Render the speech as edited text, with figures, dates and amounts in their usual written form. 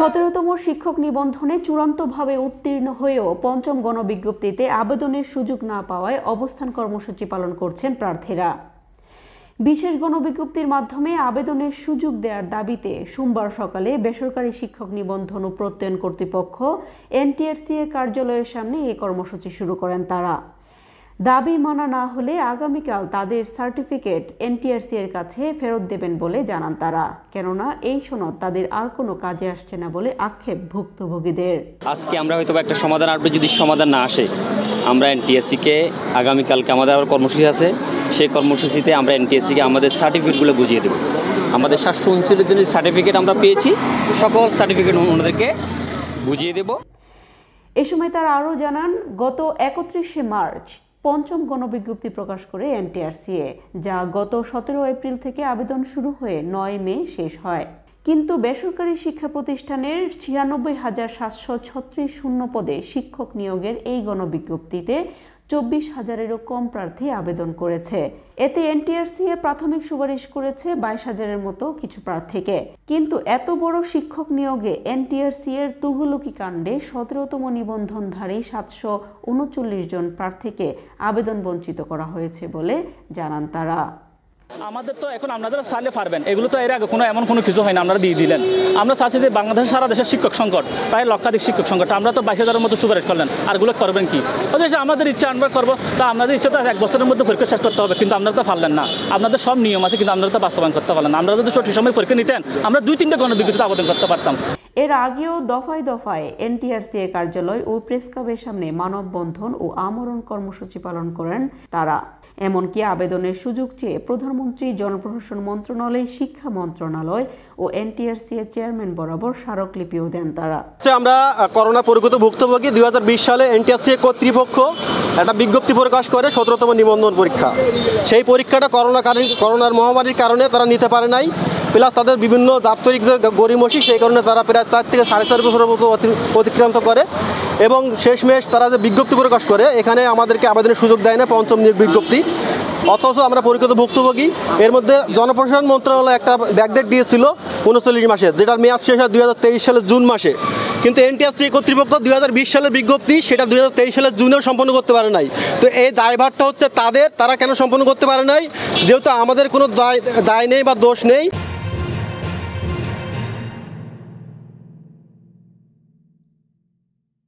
17তম শিক্ষক নিবন্ধনে চূড়ান্তভাবে উত্তীর্ণ হয়েও পঞ্চম গণবিজ্ঞপ্তিতে আবেদনের সুযোগ না পাওয়ায় অবস্থান কর্মসূচি পালন করছেন প্রার্থীরা। বিশেষ গণবিজ্ঞপ্তির মাধ্যমে আবেদনের সুযোগ দেওয়ার দাবিতে সোমবার সকালে বেসরকারি শিক্ষক নিবন্ধন ও প্রত্যয়ন কর্তৃপক্ষ এনটিআরসিএ কার্যালয়ের সামনে এই কর্মসূচি শুরু করেন তারা। দাবি মানা না হলে আগামীকাল তাদের সার্টিফিকেট এনটিআরসি এর কাছে ফেরত দেবেন বলে জানান তারা, কেননা এই সনদ তাদের আর কোনো কাজে আসছে না বলে আক্ষেপ ভুক্তভোগীদের। আজকে আমরা হয়তো একটা সমাধান আসবে, যদি সমাধান না আসে আমরা এনটিআরসিকে আগামীকালকে আমাদের আবার কর্মসূচি আছে, সেই কর্মসূচিতে আমরা এনটিআরসিকে আমাদের সার্টিফিকেটগুলো বুঝিয়ে দেব। আমাদের 739 জনের সার্টিফিকেট আমরা পেয়েছি, সকল সার্টিফিকেট ওনাদেরকে বুঝিয়ে দেব। এ সময় তারা আরও জানান, গত 31শে মার্চ পঞ্চম গণবিজ্ঞপ্তি প্রকাশ করে এনটিআরসিএ, যা গত 17 এপ্রিল থেকে আবেদন শুরু হয়ে 9 মে শেষ হয়। কিন্তু বেসরকারি শিক্ষা প্রতিষ্ঠানের 96,736 শূন্য পদে শিক্ষক নিয়োগের এই গণবিজ্ঞপ্তিতে 24,000-এরও কম প্রার্থী আবেদন করেছে। এতে এনটিআরসিএ প্রাথমিক সুপারিশ করেছে 22,000-এর মতো কিছু প্রার্থীকে। কিন্তু এত বড় শিক্ষক নিয়োগে এনটিআরসিএর তুঘলকি কাণ্ডে 17তম নিবন্ধনধারী 739 জন প্রার্থীকে আবেদন বঞ্চিত করা হয়েছে বলে জানান তারা। আমাদের তো এখন আপনারা চাইলে পারবেন, এগুলো তো এর আগে এমন কোনো কিছু হয় না, আপনারা দিয়ে দিলেন। আমরা চাচ্ছি যে বাংলাদেশের সারা দেশের শিক্ষক সংকট, প্রায় লক্ষাধিক শিক্ষক সংকট, আমরা তো 22,000-এর মতো সুপারিশ করলেন, আর এগুলো করবেন কি? আমাদের ইচ্ছা আমরা করবো, তা আপনাদের ইচ্ছা তো 1 বছরের মধ্যে পরীক্ষা শেষ করতে হবে, কিন্তু আপনারা তো পারলেন না। আপনাদের সব নিয়ম আছে, কিন্তু আপনারা তো বাস্তবায়ন করতে পারলেন না। আমরা যদি সঠিক সময় পরীক্ষা নিতেন, আমরা 2-3টা গণবিজ্ঞপ্তিতে আবেদন করতে পারতাম। এর আগেও দফায় দফায় এনটিআরসিএ কার্যালয় ও প্রেস ক্লাবের সামনে মানববন্ধন ও আমরণ কর্মসূচি পালন করেন তারা। এমনকি আবেদনের সুযোগ চেয়ে প্রধানমন্ত্রী, জনপ্রশাসন মন্ত্রণালয়, শিক্ষা মন্ত্রণালয় ও এনটিআরসিএ চেয়ারম্যান বরাবর স্মারকলিপিও দেন তারা। আমরা করোনা পরিচিত ভুক্তভোগী 2020 সালে এনটিআরসিএ কর্তৃপক্ষ একটা বিজ্ঞপ্তি প্রকাশ করে 17তম নিবন্ধন পরীক্ষা। সেই পরীক্ষাটা করোনার মহামারীর কারণে তারা নিতে পারে নাই, প্লাস তাদের বিভিন্ন দাপ্তরিক যে গড়িমসি, সেই কারণে তারা প্রায় 4 থেকে 4.5 বছরের মতো অতিক্রান্ত করে এবং শেষমেশ তারা যে বিজ্ঞপ্তি প্রকাশ করে, এখানে আমাদেরকে আবেদনের সুযোগ দেয় না, পঞ্চম নিয়োগ বিজ্ঞপ্তি। অথচ আমরা পরিচিত ভুক্তভোগী। এর মধ্যে জনপ্রশাসন মন্ত্রণালয় একটা ব্যাকডেট দিয়েছিল 39 মাসে, যেটার মেয়াদ শেষ হয় 2023 সালের জুন মাসে। কিন্তু এনটিআরসি কর্তৃপক্ষ 2020 সালের বিজ্ঞপ্তি সেটা 2023 সালের জুনেও সম্পন্ন করতে পারে নাই। তো এই দায়ভারটা হচ্ছে তাদের, তারা কেন সম্পন্ন করতে পারে নাই? যেহেতু আমাদের কোনো দায় নেই বা দোষ নেই।